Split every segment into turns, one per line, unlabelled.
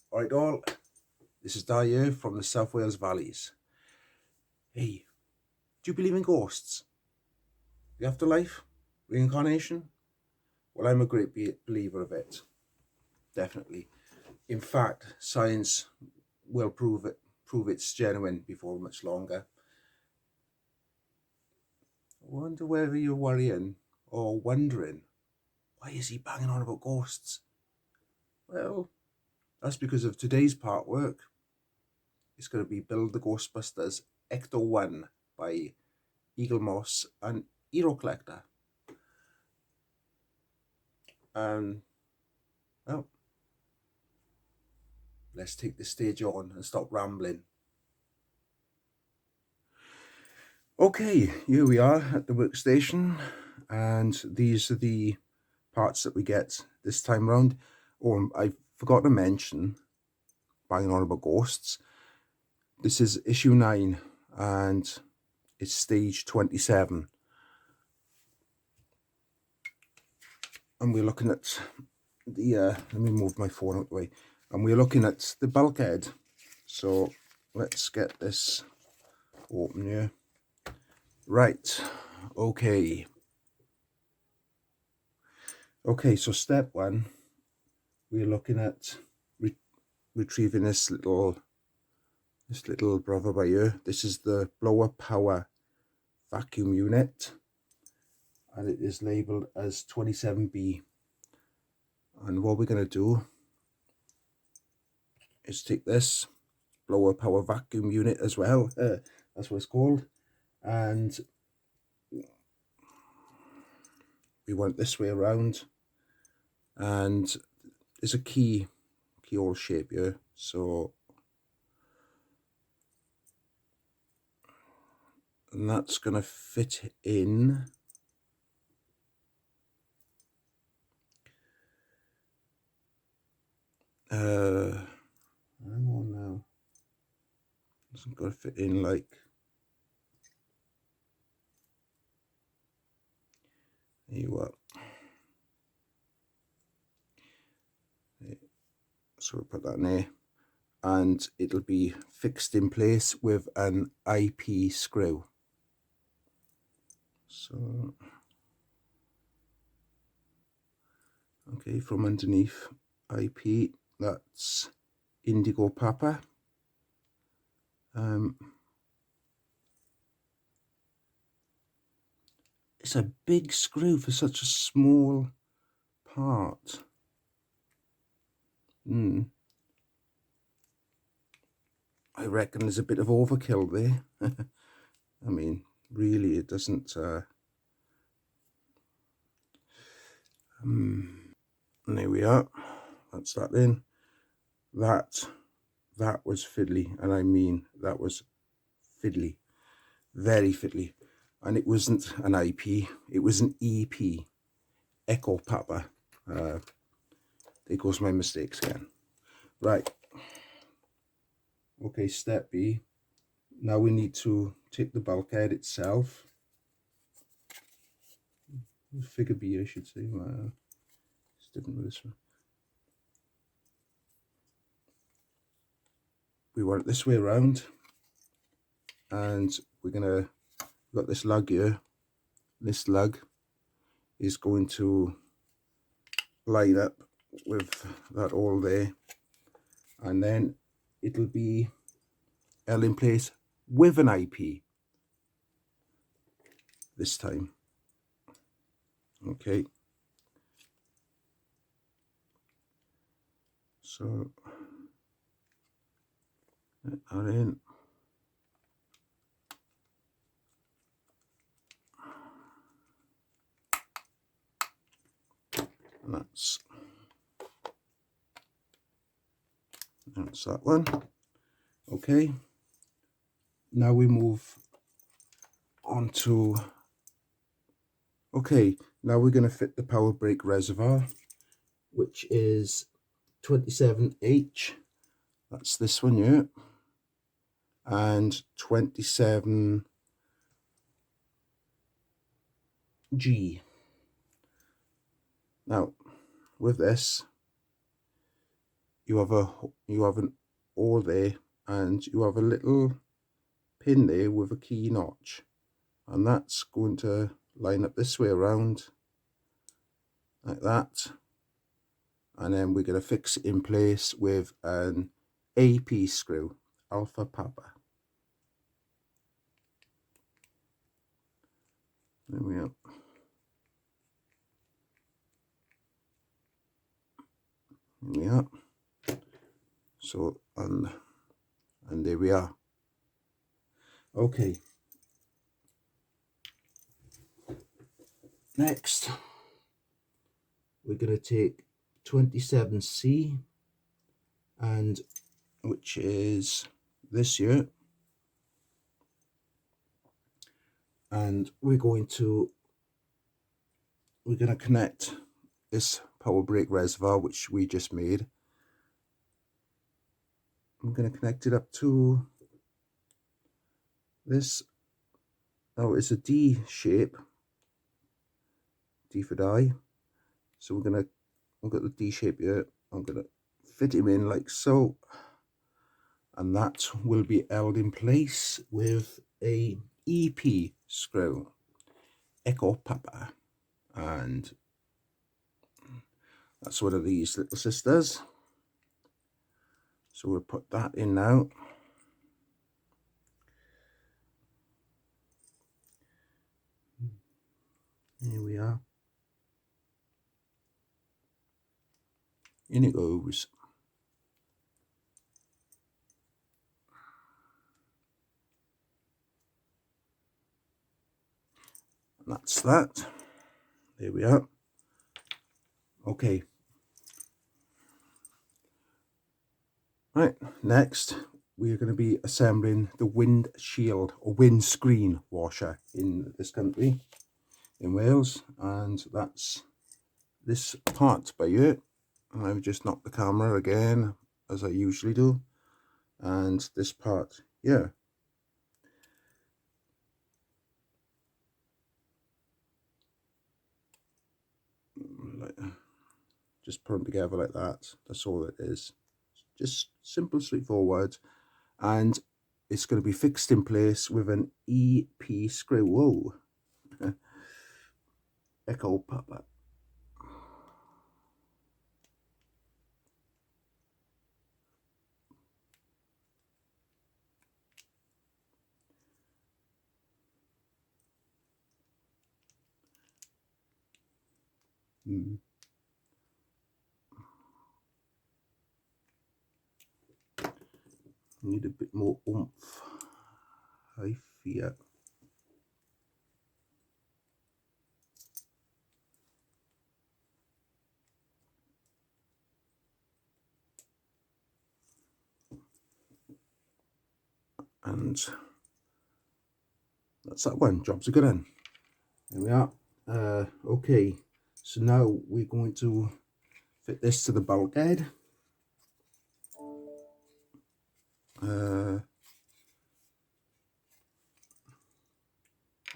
Alright all, this is Di here from the South Wales Valleys. Hey, do you believe in ghosts? The afterlife? Reincarnation? Well, I'm a great believer of it. Definitely. In fact, science will prove it's genuine before much longer. I wonder whether you're worrying or wondering, why is he banging on about ghosts? Well, that's because of today's part work. It's going to be Build the Ghostbusters Ecto 1 by Eagle Moss and Hero Collector. And, well, let's take the stage on and stop rambling. Okay, here we are at the workstation, and these are the parts that we get this time round. Oh, I forgot to mention, banging on about ghosts, this is issue 9 and it's stage 27. And we're looking at the, let me move my phone out of the way. And we're looking at the bulkhead. So let's get this open here. Right, okay. Okay, so step 1, we're looking at retrieving this little brother by here. This is the blower power vacuum unit, and it is labeled as 27B. And what we're going to do is take this blower power vacuum unit as well, that's what it's called, and we want it this way around, and there's a keyhole shape here, so and that's going to fit in hang on now, it's got to fit in like there you are. So we'll put that in there, and it'll be fixed in place with an IP screw. So, okay, from underneath IP, that's Indigo Papa. It's a big screw for such a small part. I reckon there's a bit of overkill there. I mean, really, it doesn't. And there we are. That's that in. That was fiddly, and I mean that was fiddly, very fiddly. And it wasn't an IP; it was an EP. Echo Papa. There goes my mistakes again. Right. Okay, step B. Now we need to take the bulkhead itself. Figure B, I should say. It's different with this one. We want it this way around, and we're gonna got this lug here. This lug is going to line up with that all there, and then it'll be held in place with an IP this time. Okay, so let that in. And that's that one. Okay, now we move on to, okay, now we're going to fit the power brake reservoir, which is 27H. That's this one here, and 27G. Now, with this, you have an hole there, and you have a little pin there with a key notch, and that's going to line up this way around like that, and then we're going to fix it in place with an AP screw, Alpha Papa. There we are. There we are. So, and there we are. Okay. Next, we're going to take 27C, and which is this year, and we're going to connect this power brake reservoir, which we just made. I'm going to connect it up to this. Now it's a D shape, D for die. So we've got the D shape here. I'm going to fit him in like so, and that will be held in place with a EP screw, Echo Papa, and that's one of these little sisters. So we'll put that in now. Here we are. In it goes. That's that. There we are. Okay. Right, next we're going to be assembling the windshield or windscreen washer in this country, in Wales, and that's this part by here. And I've just knocked the camera again, as I usually do, and this part here. Just put them together like that. That's all it is. Just simple, straightforward, and it's going to be fixed in place with an EP screw. Whoa. Echo Papa. Need a bit more oomph, I fear. And that's that one. Job's a good one. There we are. Okay, so now we're going to fit this to the bulkhead.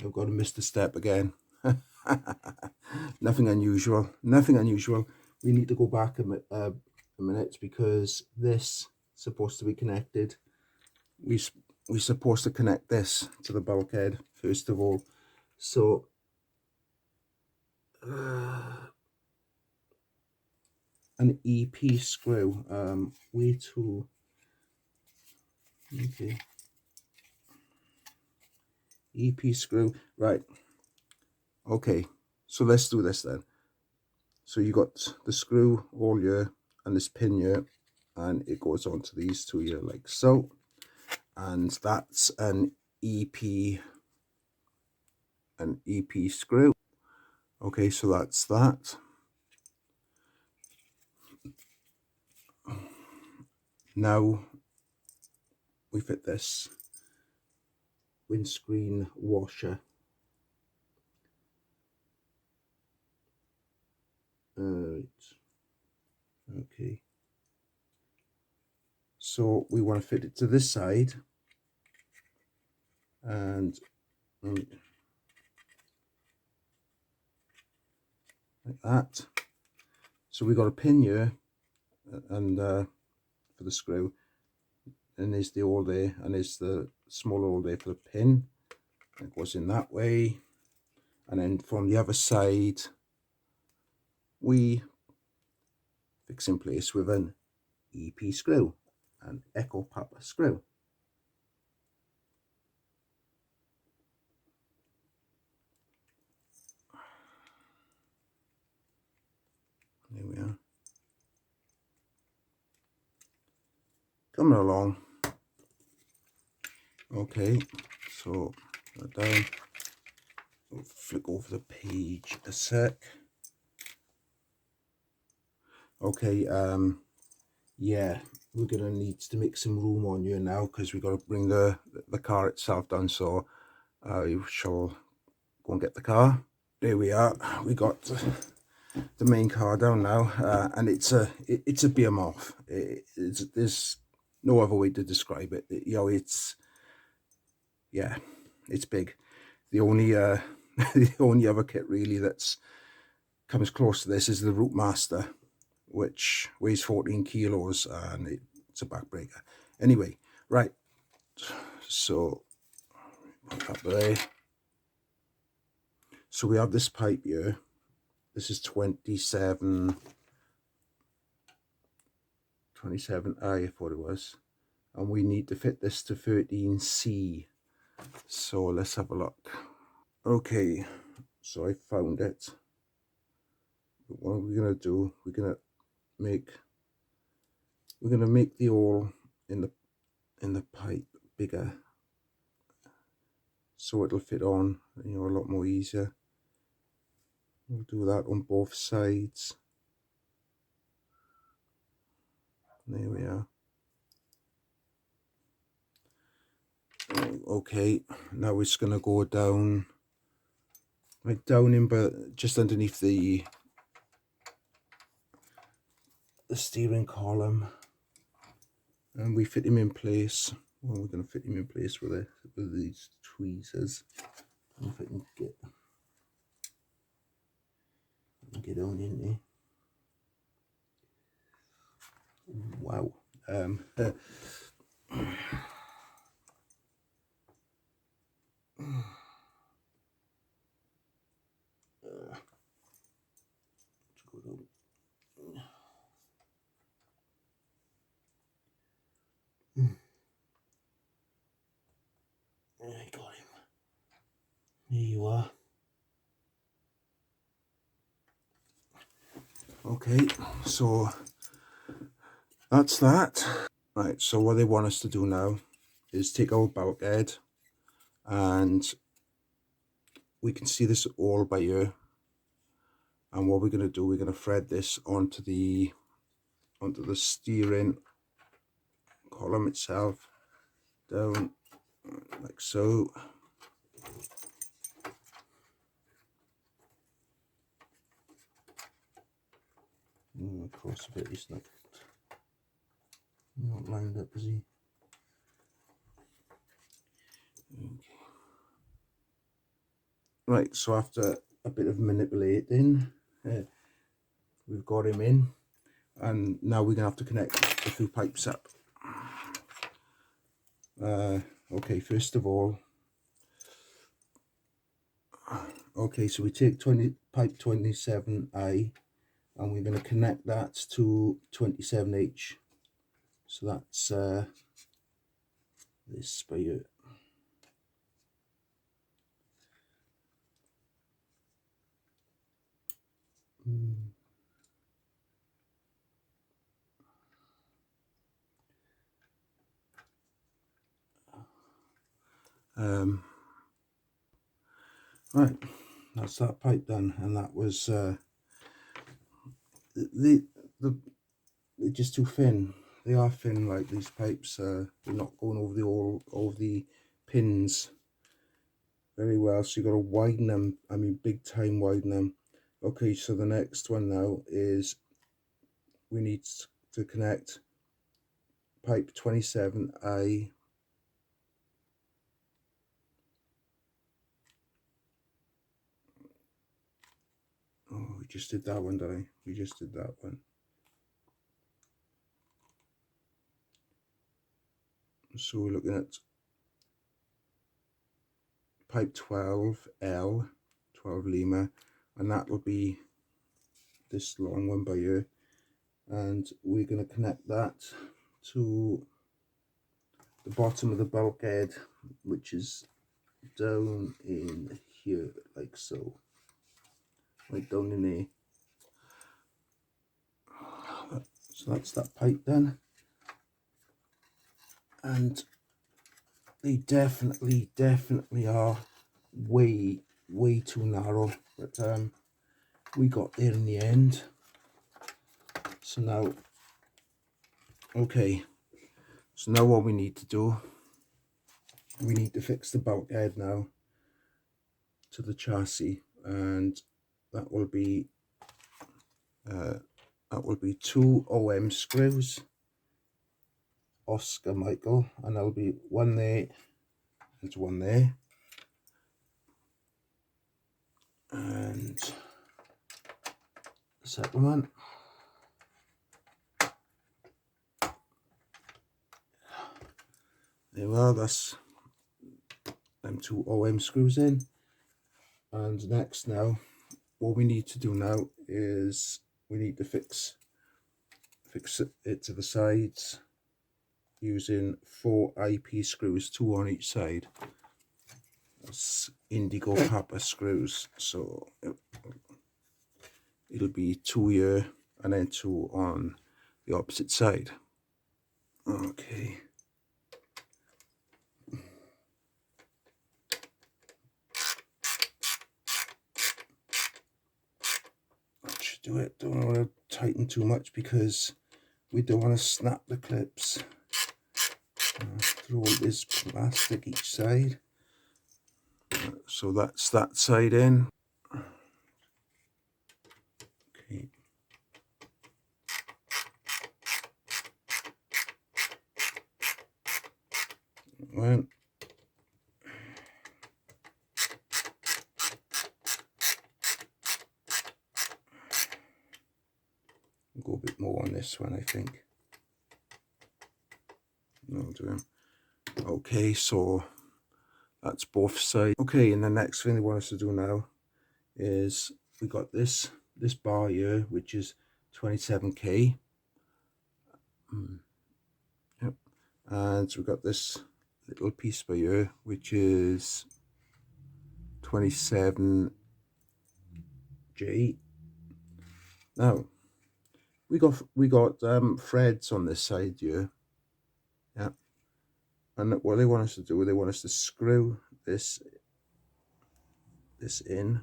I've got to miss the step again. Nothing unusual. Nothing unusual. We need to go back a minute because this is supposed to be connected. We're supposed to connect this to the bulkhead first of all. So an EP screw. Way to okay. EP screw, right? Okay, so let's do this then. So you got the screw all here and this pin here, and it goes onto these two here like so, and that's an EP screw. Okay, so that's that. Now we fit this windscreen washer. Okay, so we want to fit it to this side, and like that. So we got a pin here, and for the screw, and there's the hole there, and there's the small hole there for the pin. It goes in that way, and then from the other side we fix in place with an EP screw, an Echo Papa screw. There we are. Coming along. Okay, so down. We'll flick over the page a sec. Okay, yeah, we're gonna need to make some room on you now, because we've got to bring the car itself down. So we shall go and get the car. There we are. We got the main car down now, and it's a behemoth. There's no other way to describe it. You know, it's big. The only the only other kit really that's comes close to this is the Route Master, which weighs 14 kilos, and it's a backbreaker. Anyway, right, so put that there. So we have this pipe here. This is 27I, I thought it was, and we need to fit this to 13C. So let's have a look. Okay, so I found it. What we're gonna do, we're gonna make the hole in the pipe bigger, so it'll fit on, you know, a lot more easier. We'll do that on both sides. There we are. Okay, now it's gonna go down, right down in, but just underneath the steering column, and we fit him in place. Well, we're going to fit him in place with these tweezers. If I can get on in there. Wow. I got him. There you are. Okay, so that's that. Right, so what they want us to do now is take our bulkhead, and we can see this all by ear. And what we're going to do, we're going to thread this onto the steering column itself, down like so. Across a bit, he's not lined up, is he? Okay. Right, so after a bit of manipulating, we've got him in, and now we're gonna have to connect the two pipes up. Okay, first of all, okay, so we take pipe 27I, and we're going to connect that to 27H. So that's this by here. Right, that's that pipe done, and that was they're just too thin. They are thin, like these pipes. They're not going over all the pins very well, so you got to widen them. I mean, big time widen them. Okay, so the next one now is we need to connect pipe 27I. Oh, we just did that one, did I? We just did that one. So we're looking at pipe 12L, 12 Lima, and that will be this long one by here, and we're going to connect that to the bottom of the bulkhead, which is down in here, like so, right down in there. So that's that pipe done, and they definitely are way too narrow, but we got there in the end. So now, okay, so now what we need to do, we need to fix the bulkhead now to the chassis, and that will be 2 OM screws, Oscar Michael, and there'll be one there and one there, and the second one. There we are, that's them 2 OM screws in. And next now, what we need to do now is we need to fix it to the sides using 4 IP screws, 2 on each side. That's Indigo Papa screws, so it'll be 2 here and then 2 on the opposite side. Okay. That should do it. Don't want to tighten too much because we don't want to snap the clips. Throw this plastic each side. So that's that side in. Okay. Well, go a bit more on this one, I think. No, do it. Okay, so that's both sides. Okay, and the next thing they want us to do now is we got this bar here, which is 27K. Yep. And so we've got this little piece by here, which is 27J. Now we got threads on this side here. Yeah. And what they want us to do, they want us to screw this in.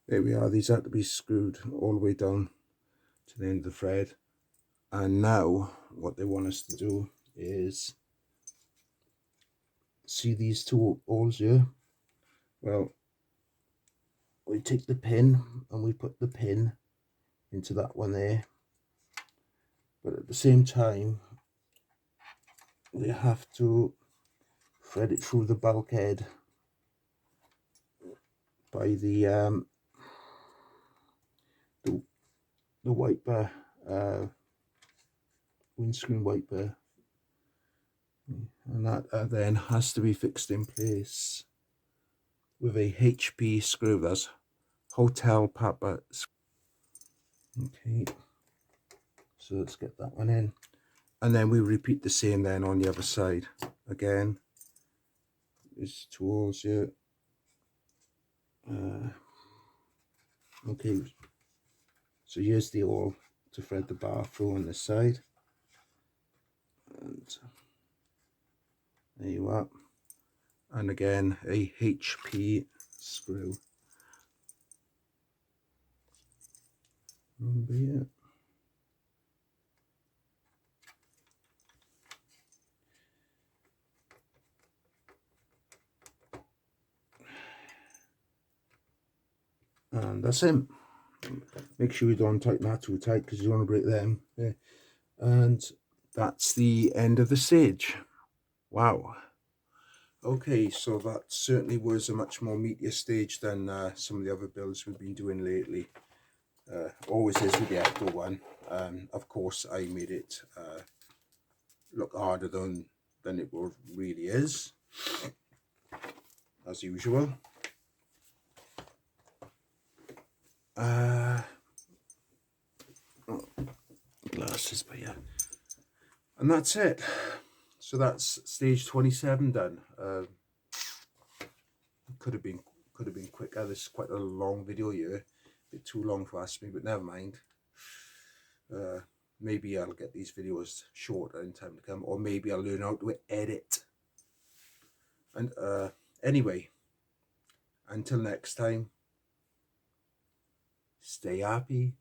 There we are. These have to be screwed all the way down to the end of the thread. And now what they want us to do is, see these 2 holes here? Well, we take the pin and we put the pin into that one there, but at the same time we have to thread it through the bulkhead by the wiper, windscreen wiper, and that then has to be fixed in place with a HP screw. That's Hotel Papa. Okay, so let's get that one in, and then we repeat the same then on the other side. Again, there's 2 holes here. Okay, so here's the hole to thread the bar through on this side, and there you are. And again, a HP screw. Remember here. And that's it. Make sure you don't tighten that too tight because you don't want to break them. Yeah. And that's the end of the stage. Wow. Okay, so that certainly was a much more meatier stage than some of the other builds we've been doing lately. Always is with the Ecto one. Of course, I made it look harder than it really is, as usual. Glasses, but yeah, and that's it. So that's stage 27 done. Could have been quicker. This is quite a long video here, a bit too long for me, but never mind. Maybe I'll get these videos shorter in time to come, or maybe I'll learn how to edit. And anyway, until next time, stay happy.